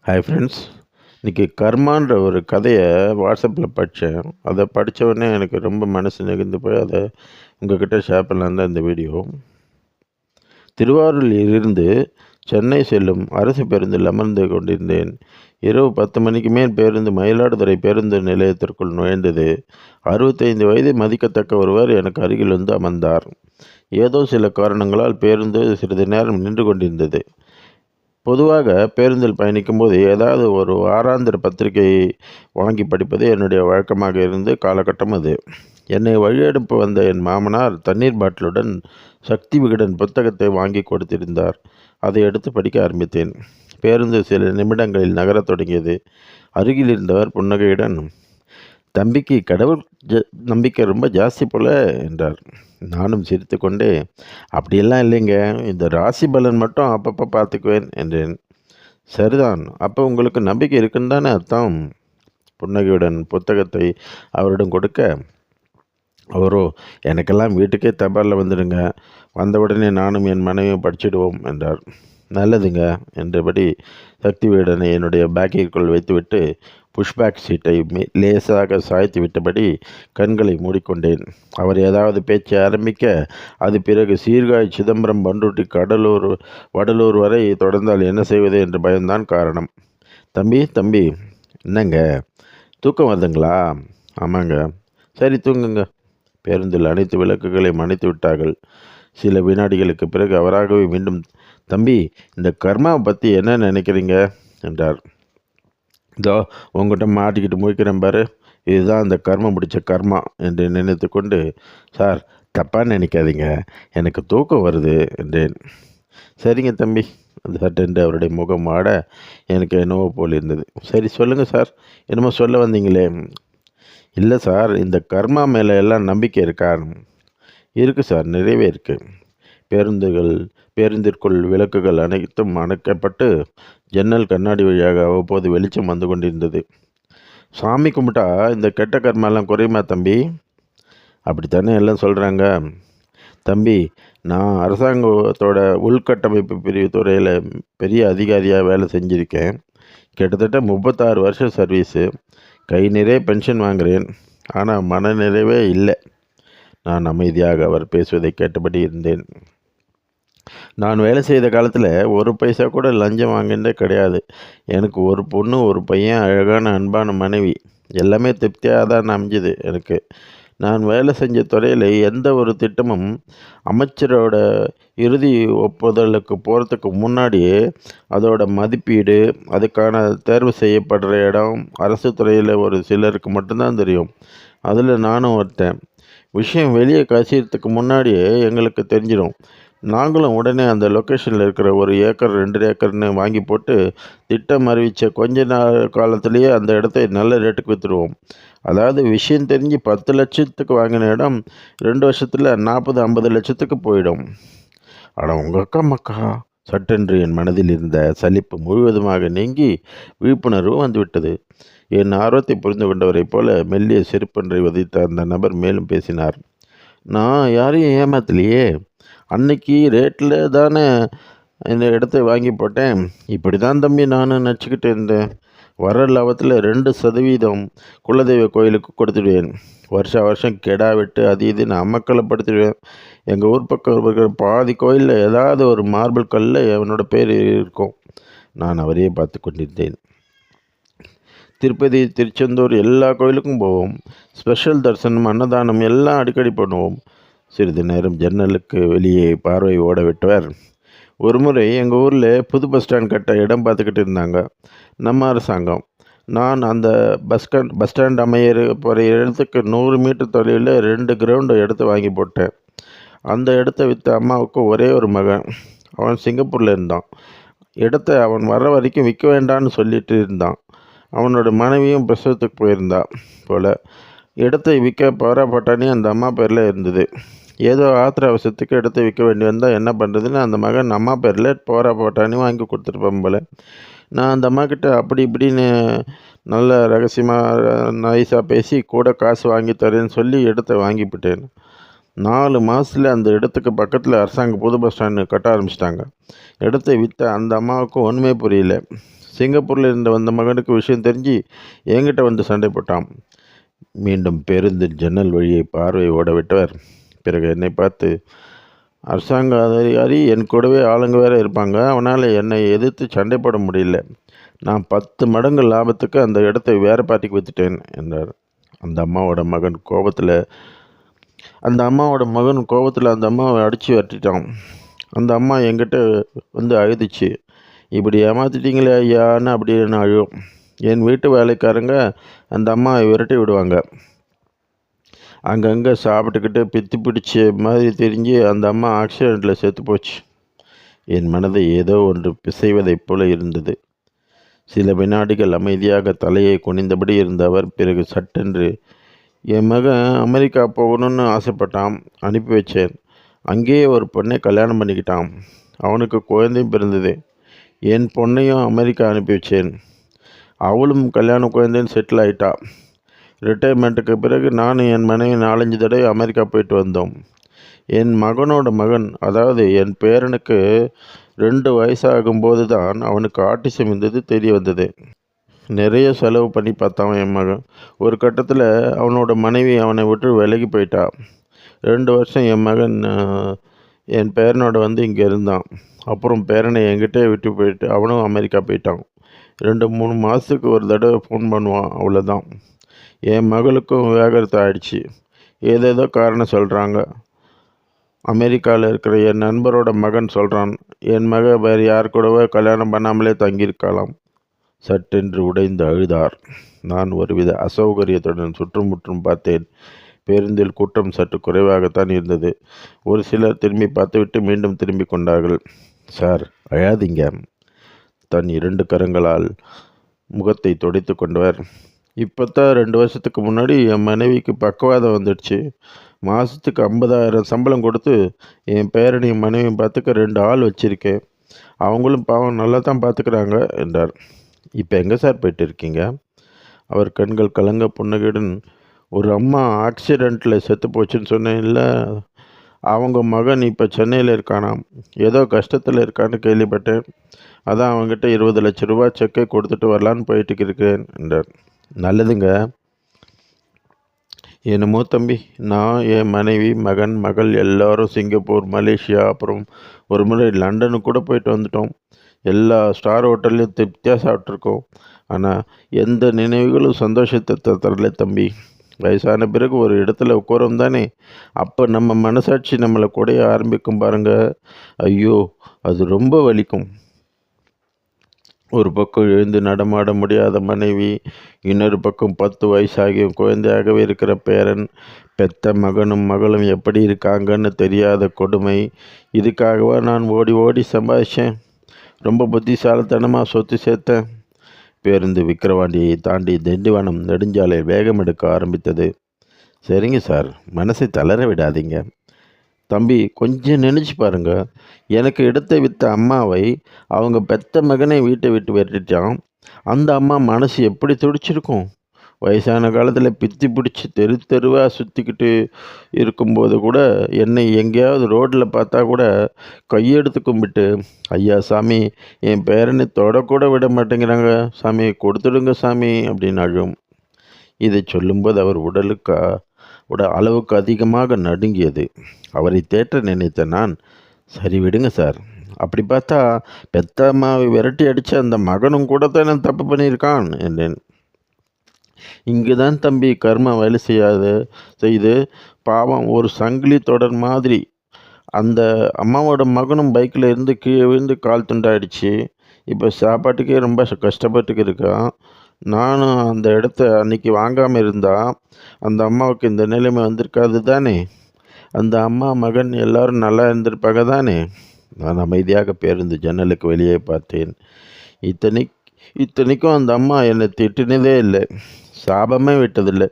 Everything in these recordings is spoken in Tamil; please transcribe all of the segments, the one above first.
Hi friends. இன்றைக்கி கர்மான்ற ஒரு கதையை வாட்ஸ்அப்பில் படித்தேன். அதை படித்த உடனே எனக்கு ரொம்ப மனசு நெகிழ்ந்து போய் அதை உங்கள்கிட்ட ஷேர் பண்ணலான்னு தான் இந்த வீடியோ. திருவாரூரில் இருந்து சென்னை செல்லும் அரசு பேருந்தில் அமர்ந்து கொண்டிருந்தேன். இரவு 10 மணிக்கு மேல் பேருந்து மயிலாடுதுறை பேருந்து நிலையத்திற்குள் நுழைந்தது. 65 வயது மதிக்கத்தக்க ஒருவர் எனக்கு அருகில் வந்து அமர்ந்தார். ஏதோ சில காரணங்களால் பேருந்து சிறிது நேரம் நின்று கொண்டிருந்தது. பொதுவாக பேருந்தில் பயணிக்கும்போது ஏதாவது ஒரு வாராந்திர பத்திரிகை வாங்கி படிப்பது என்னுடைய வழக்கமாக இருந்து காலகட்டம் அது. என்னை வழியனுப்ப வந்த என் மாமனார் தண்ணீர் பாட்டிலுடன் சக்தி விகடன் புத்தகத்தை வாங்கி கொடுத்திருந்தார். அதை எடுத்து படிக்க ஆரம்பித்தேன். பேருந்து சில நிமிடங்களில் நகரத் தொடங்கியது. அருகில் இருந்தவர் புன்னகையுடன், "தம்பிக்கு கடவுள் நம்பிக்கை ரொம்ப ஜாஸ்தி போல" என்றார். நானும் சிரித்து கொண்டே, "அப்படியெல்லாம் இல்லைங்க, இந்த ராசி பலன் மட்டும் அப்பப்போ பார்த்துக்குவேன்" என்றேன். "சரிதான், அப்போ உங்களுக்கு நம்பிக்கை இருக்குன்னு தானே அர்த்தம்?" புன்னகையுடன் புத்தகத்தை அவரிடம் கொடுக்க, அவரோ, "எனக்கெல்லாம் வீட்டுக்கே தபாலில் வந்துடுங்க, வந்தவுடனே நானும் என் மனைவியும் படிச்சிடுவோம்" என்றார். "நல்லதுங்க" என்றபடி சக்தி வீடனை என்னுடைய பேக்கிற்குள் வைத்துவிட்டு புஷ்பேக் சீட்டை லேசாக சாய்த்து விட்டபடி கண்களை மூடிக்கொண்டேன். அவர் ஏதாவது பேச்சை ஆரம்பிக்க அது பிறகு சீர்காழி, சிதம்பரம், பண்ருட்டி, கடலூர், வடலூர் வரை தொடர்ந்தால் என்ன செய்வது என்று பயம்தான் காரணம். தம்பி, என்னங்க, தூக்கம் வருதுங்களா?" "ஆமாங்க." "சரி, தூங்குங்க." பேருந்தில் அனைத்து விளக்குகளையும் அணைத்து விட்டார்கள். சில வினாடிகளுக்கு பிறகு அவராகவே மீண்டும், "தம்பி, இந்த கர்மாவை பற்றி என்ன நினைக்கிறீங்க?" என்றார். "இதோ உங்கள்கிட்ட மாட்டிக்கிட்டு முழிக்கிறேன் பாரு, இதுதான் அந்த கர்மம் பிடிச்ச கர்மா" என்று நினைத்து கொண்டு, "சார், தப்பாக நினைக்காதீங்க, எனக்கு தூக்கம் வருது" என்றேன். "சரிங்க தம்பி." சட்டென்று அவருடைய முகம் ஆட எனக்கு என்னவோ போல் இருந்தது. "சரி, சொல்லுங்கள் சார், என்னமோ சொல்ல வந்தீங்களே." "இல்லை சார், இந்த கர்மா மேலே எல்லாம் நம்பிக்கை இருக்கா?" "இருக்குது சார், நிறையவே இருக்குது." பேருந்திற்குள் விளக்குகள் அனைத்தும் அணைக்கப்பட்டு ஜன்னல் கண்ணாடி வழியாக அவ்வப்போது வெளிச்சம் வந்து கொண்டிருந்தது. "சாமி கும்பிட்டா இந்த கெட்ட கர்மாலாம் குறையுமா தம்பி?" "அப்படித்தானே எல்லாம் சொல்கிறாங்க." "தம்பி, நான் அரசாங்கத்தோட உள்கட்டமைப்பு பிரிவு துறையில் பெரிய அதிகாரியாக வேலை செஞ்சுருக்கேன். கிட்டத்தட்ட 36 வருஷம் சர்வீஸு. கை நிறைய பென்ஷன் வாங்குகிறேன். ஆனால் மனநிறைவே இல்லை." நான் அமைதியாக அவர் பேசுவதை கேட்டபடி இருந்தேன். "நான் வேலை செய்த காலத்தில் ஒரு பைசா கூட லஞ்சம் வாங்கினதே கிடையாது. எனக்கு ஒரு பொண்ணு, ஒரு பையன், அழகான அன்பான மனைவி. எல்லாமே திருப்தியாக தான் அமைஞ்சுது எனக்கு. நான் வேலை செஞ்ச துறையில் எந்த ஒரு திட்டமும் அமைச்சரோட இறுதி ஒப்புதலுக்கு போகிறதுக்கு முன்னாடியே அதோட மதிப்பீடு, அதுக்கான தேர்வு செய்யப்படுற இடம் அரசு துறையில் ஒரு சிலருக்கு மட்டும்தான் தெரியும். அதில் நானும் ஒருத்தன். விஷயம் வெளியே கசியறதுக்கு முன்னாடியே எங்களுக்கு தெரிஞ்சிடும். நாங்களும் உடனே அந்த லொக்கேஷனில் இருக்கிற 1 ஏக்கர் 2 ஏக்கர்னு வாங்கி போட்டு திட்டம் அறிவித்த கொஞ்ச நாள் காலத்திலேயே அந்த இடத்த நல்ல ரேட்டுக்கு விற்றுடுவோம். அதாவது விஷயம் தெரிஞ்சு 10 லட்சத்துக்கு வாங்கின இடம் 2 வருஷத்தில் 40-50 லட்சத்துக்கு போயிடும்." "அட உங்கள் அக்கா மக்கா!" சட்டென்று என் மனதில் இருந்த சலிப்பு முழுவதுமாக நீங்கி விழிப்புணர்வு வந்துவிட்டது. என் ஆர்வத்தை புரிந்து கொண்டவரைப் போல மெல்லிய செருப்பொன்றை உதைத்த அந்த நபர் மேலும் பேசினார். "நான் யாரையும் ஏமாத்தலையே. அன்னைக்கு ரேட்டில் தானே இந்த இடத்த வாங்கி போட்டேன். இப்படி தான் தம்பி நானும் நினச்சிக்கிட்டு இருந்தேன். வர லாபத்தில் 2% குலதெய்வ கோயிலுக்கு கொடுத்துடுவேன். வருஷம் கெடா வெட்டு அது இதுன்னு அமக்கலப்படுத்திடுவேன். எங்கள் ஊர் பக்கம் இருக்கிற பாதி கோயிலில் ஏதாவது ஒரு மார்பிள் கல்லில் என்னோட பேர் இருக்கும்." நான் அவரையே பார்த்து கொண்டிருந்தேன். திருப்பதி, திருச்செந்தூர் எல்லா கோயிலுக்கும் போவோம். ஸ்பெஷல் தரிசனம், அன்னதானம் எல்லாம் அடிக்கடி பண்ணுவோம். சிறிது நேரம் ஜன்னலுக்கு வெளியே பார்வை ஓட விட்டவர், "ஒரு முறை எங்கள் ஊரில் புது பஸ் ஸ்டாண்ட் கட்ட இடம் பார்த்துக்கிட்டு இருந்தாங்க நம்ம அரசாங்கம். நான் அந்த பஸ் ஸ்டாண்ட் அமைய போகிற இடத்துக்கு 100 மீட்டர் தொலைவில் 2 கிரவுண்டு இடத்த வாங்கி போட்டேன். அந்த இடத்த விற்ற அம்மாவுக்கு ஒரே ஒரு மகன். அவன் சிங்கப்பூரில் இருந்தான். இடத்த அவன் வர வரைக்கும் விற்க வேண்டான்னு சொல்லிட்டு இருந்தான். அவனோட மனைவியும் பிரசவத்துக்கு போயிருந்தா போல். இடத்தை விற்க பவராப்பட்டாணி அந்த அம்மா பேரில் இருந்தது. ஏதோ ஆத்திர அவசரத்துக்கு இடத்த விற்க வேண்டி வந்தால் என்ன பண்ணுறதுன்னு அந்த மகன் அம்மா பேரில் பவராப்பட்டாணி வாங்கி கொடுத்துருப்பான் போல். நான் அந்த அம்மாக்கிட்ட அப்படி இப்படின்னு நல்ல ரகசியமாக நைஸாக பேசி கூட காசு வாங்கி தரேன்னு சொல்லி இடத்த வாங்கிவிட்டேன். 4 மாதத்தில் அந்த இடத்துக்கு பக்கத்தில் அரசாங்க புது பஸ் ஸ்டாண்டு கட்ட ஆரம்பிச்சிட்டாங்க. இடத்த விற்ற அந்த அம்மாவுக்கு ஒன்றுமே புரியல. சிங்கப்பூரில் இருந்து வந்த மகனுக்கு விஷயம் தெரிஞ்சு என்கிட்ட வந்து சண்டை போட்டான். மீண்டும் பேருந்தின் ஜன்னல் வழியை பார்வை ஓட விட்டவர் பிறகு என்னை பார்த்து, அரசாங்க அதிகாரி என் கூடவே ஆளுங்க வேற இருப்பாங்க, அவனால் என்னை எதிர்த்து சண்டை போட முடியல. நான் 10 மடங்கு லாபத்துக்கு அந்த இடத்தை வேற பார்ட்டிக்கு வித்துட்டேன் என்றார். அந்த அம்மாவோட மகன் கோபத்தில் அந்த அம்மாவை அடித்து விரட்டிட்டான். அந்த அம்மா என்கிட்ட வந்து அழுதுச்சு, இப்படி ஏமாத்திட்டீங்களே ஐயான்னு அப்படின்னு அழுவும். என் வீட்டு வேலைக்காரங்க அந்த அம்மாவை விரட்டி விடுவாங்க. அங்கங்கே சாப்பிட்டுக்கிட்டு பித்து பிடிச்ச மாதிரி தெரிஞ்சு அந்த அம்மா ஆக்சிடெண்ட்டில் செத்து போச்சு. என் மனதை ஏதோ ஒன்று பிசைவதைப் போல இருந்தது. சில வினாடிகள் அமைதியாக தலையை குனிந்தபடி இருந்த அவர் பிறகு சட்டென்று, என் மகன் அமெரிக்கா போகணும்னு ஆசைப்பட்டான், அனுப்பி வச்சேன். அங்கேயே ஒரு பொண்ணை கல்யாணம் பண்ணிக்கிட்டான். அவனுக்கு குழந்தையும் பிறந்தது. என் பொண்ணையும் அமெரிக்கா அனுப்பி வச்சேன். அவளும் கல்யாணம் குழந்தையும் செட்டில் ஆகிட்டா. ரிட்டையர்மெண்ட்டுக்கு பிறகு நானும் என் மனைவி 4-5 தடவை அமெரிக்கா போயிட்டு வந்தோம். என் மகனோட மகன், அதாவது என் பேரனுக்கு 2 வயசாகும்போது தான் அவனுக்கு ஆட்டிசம் இருந்தது தெரிய வந்தது. நிறைய செலவு பண்ணி பார்த்தான் என் மகன். ஒரு கட்டத்தில் அவனோட மனைவி அவனை விட்டு விலகி போயிட்டா. 2 வருஷம் என் மகன் என் பேரனோட வந்து இங்கே இருந்தான். அப்புறம் பேரனை என்கிட்டே விட்டு போயிட்டு அவனும் அமெரிக்கா போயிட்டான். 2-3 மாதத்துக்கு ஒரு தடவை ஃபோன் பண்ணுவான், அவ்வளோதான். என் மகளுக்கும் விவாகரத்து ஆயிடுச்சு. ஏதேதோ காரணம் சொல்கிறாங்க. அமெரிக்காவில் இருக்கிற என் நண்பரோட மகன் சொல்கிறான், என் மக வேறு யார் கூடவோ கல்யாணம் பண்ணாமலே தங்கியிருக்கலாம். சட்டென்று உடைந்து அழுதார். நான் ஒருவித அசௌகரியத்துடன் சுற்றுமுற்றும் பார்த்தேன். பேருந்தில் கூட்டம் சற்று குறைவாகத்தான் இருந்தது. ஒரு சிலர் திரும்பி பார்த்துவிட்டு மீண்டும் திரும்பி கொண்டார்கள். சார், அழாதீங்க. தன் 2 கரங்களால் முகத்தை துடைத்து கொண்டவர், இப்போ தான் 2 வருஷத்துக்கு முன்னாடி என் மனைவிக்கு பக்கவாதம் வந்துடுச்சு. மாதத்துக்கு 50,000 சம்பளம் கொடுத்து என் பேரனையும் மனைவியும் பார்த்துக்க 2 ஆள் வச்சுருக்கேன். அவங்களும் பாவம் நல்லா தான் பார்த்துக்கிறாங்க என்றார். இப்போ எங்கே சார் போயிட்டு இருக்கீங்க? அவர் கண்கள் கலங்க புன்னகையுடன், ஒரு அம்மா ஆக்சிடெண்ட்டில் செத்து போச்சுன்னு சொன்னேன்ல, அவங்க மகன் இப்போ சென்னையில் இருக்கானாம். ஏதோ கஷ்டத்தில் இருக்கான்னு கேள்விப்பட்டேன். அதான் அவங்ககிட்ட 20 லட்ச ரூபா செக்கை கொடுத்துட்டு வரலான்னு போயிட்டு இருக்கிறேன் என்றார். நல்லதுங்க. என்னமோ தம்பி, நான் என் மனைவி, மகன், மகள் எல்லாரும் சிங்கப்பூர், மலேசியா, அப்புறம் ஒரு முறை லண்டனுக்கு கூட போயிட்டு வந்துட்டோம். எல்லா ஸ்டார் ஹோட்டல்லையும் திருப்தியாக சாப்பிட்ருக்கோம். ஆனால் எந்த நினைவுகளும் சந்தோஷத்தை தரல தம்பி. வயசான பிறகு ஒரு இடத்துல உட்காரோம் தானே, அப்போ நம்ம மனசாட்சி நம்மளை குடைய ஆரம்பிக்கும் பாருங்க. ஐயோ, அது ரொம்ப வலிக்கும். ஒரு பக்கம் எழுந்து நடமாட முடியாத மனைவி, இன்னொரு பக்கம் 10 வயசாகியும் குழந்தையாகவே இருக்கிற பேரன், பெத்த மகனும் மகளும் எப்படி இருக்காங்கன்னு தெரியாத கொடுமை. இதுக்காகவா நான் ஓடி ஓடி சம்பாதிச்சேன்? ரொம்ப புத்திசாலித்தனமாக சொத்து சேர்த்தேன். பேருந்து விக்கிரவாண்டியை தாண்டி திண்டிவனம் நெடுஞ்சாலை வேகம் எடுக்க ஆரம்பித்தது. சரிங்க சார், மனசை தளர விடாதீங்க. தம்பி, கொஞ்சம் நினச்சி பாருங்க. எனக்கு இடத்தை விற்ற அம்மாவை அவங்க பெத்த மகனை வீட்டை விட்டு விரட்டிட்டான். அந்த அம்மா மனசு எப்படி துடிச்சிருக்கும்? வயசான காலத்தில் பித்தி பிடிச்சி தெருவாக சுற்றிக்கிட்டு இருக்கும்போது கூட என்னை எங்கேயாவது ரோட்டில் பார்த்தா கூட கையெடுத்து கும்பிட்டு, ஐயா சாமி, என் பேரனை தொடக்கூட விட மாட்டேங்கிறாங்க சாமி, கொடுத்துடுங்க சாமி அப்படின்னு அழும். இதை சொல்லும்போது அவர் அளவுக்கு அதிகமாக நடுங்கியது. அவரை தேற்ற நினைத்த நான், சரி விடுங்க சார், அப்படி பார்த்தா பெத்த அம்மாவை விரட்டி அடித்த அந்த மகனும் கூட தானே தப்பு பண்ணியிருக்கான் என்றேன். இங்கு தான் தம்பி கர்மா வேலை செய்து பாவம் ஒரு சங்கிலி தொடர் மாதிரி. அந்த அம்மாவோட மகனும் பைக்கில் இருந்து கீழே விழுந்து கால் துண்டாயிடுச்சு. இப்போ சாப்பாட்டுக்கே ரொம்ப கஷ்டப்பட்டுக்கு இருக்கான். நானும் அந்த இடத்த அன்றைக்கி வாங்காமல் இருந்தால் அந்த அம்மாவுக்கு இந்த நிலைமை வந்திருக்காது தானே. அந்த அம்மா மகன் எல்லாரும் நல்லா இருந்திருப்பாங்க தானே. நான் அமைதியாக பேருந்து ஜன்னலுக்கு வெளியே பார்த்தேன். இத்தனைக்கும் அந்த அம்மா என்னை திட்டினதே இல்லை, சாபமே விட்டதில்லை.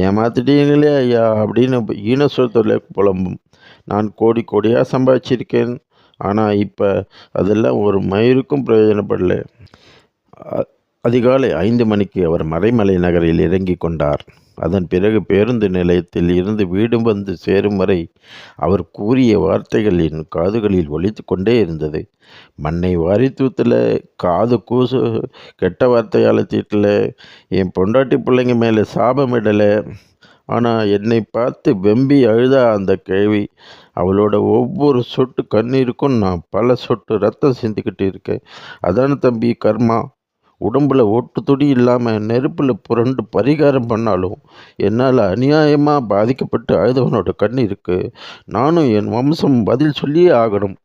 ஏமாத்திட்டீங்களே ஐயா அப்படின்னு ஈனஸ்வரத்தில் புலம்பும். நான் கோடி கோடியாக சம்பாதிச்சிருக்கேன். ஆனால் இப்போ அதெல்லாம் ஒரு மயிருக்கும் பிரயோஜனப்படலை. அதிகாலை 5 மணிக்கு அவர் மறைமலை நகரில் இறங்கி கொண்டார். அதன் பிறகு பேருந்து நிலையத்தில் இருந்து வீடு வந்து சேரும் வரை அவர் கூறிய வார்த்தைகள் என் காதுகளில் ஒலித்து கொண்டே இருந்தது. மண்ணை வாரி தூத்தல, காது கூசு, கெட்ட வார்த்தையால் தீட்டல, என் பொண்டாட்டி பிள்ளைங்க மேலே சாபமிடலை. ஆனால் என்னை பார்த்து வெம்பி அழுதா அந்த கேள்வி. அவளோட ஒவ்வொரு சொட்டு கண்ணீருக்கும் நான் பல சொட்டு ரத்தம் சிந்திக்கிட்டு இருக்கேன். அதான தம்பி கர்மா. உடம்புல ஒட்டு துடி இல்லாமல் நெருப்பில் புரண்டு பரிகாரம் பண்ணாலும் என்னால் அநியாயமாக பாதிக்கப்பட்டு அழுதவனோட கண்ணீருக்கு நானும் என் வம்சம் பதில் சொல்லியே ஆகணும்.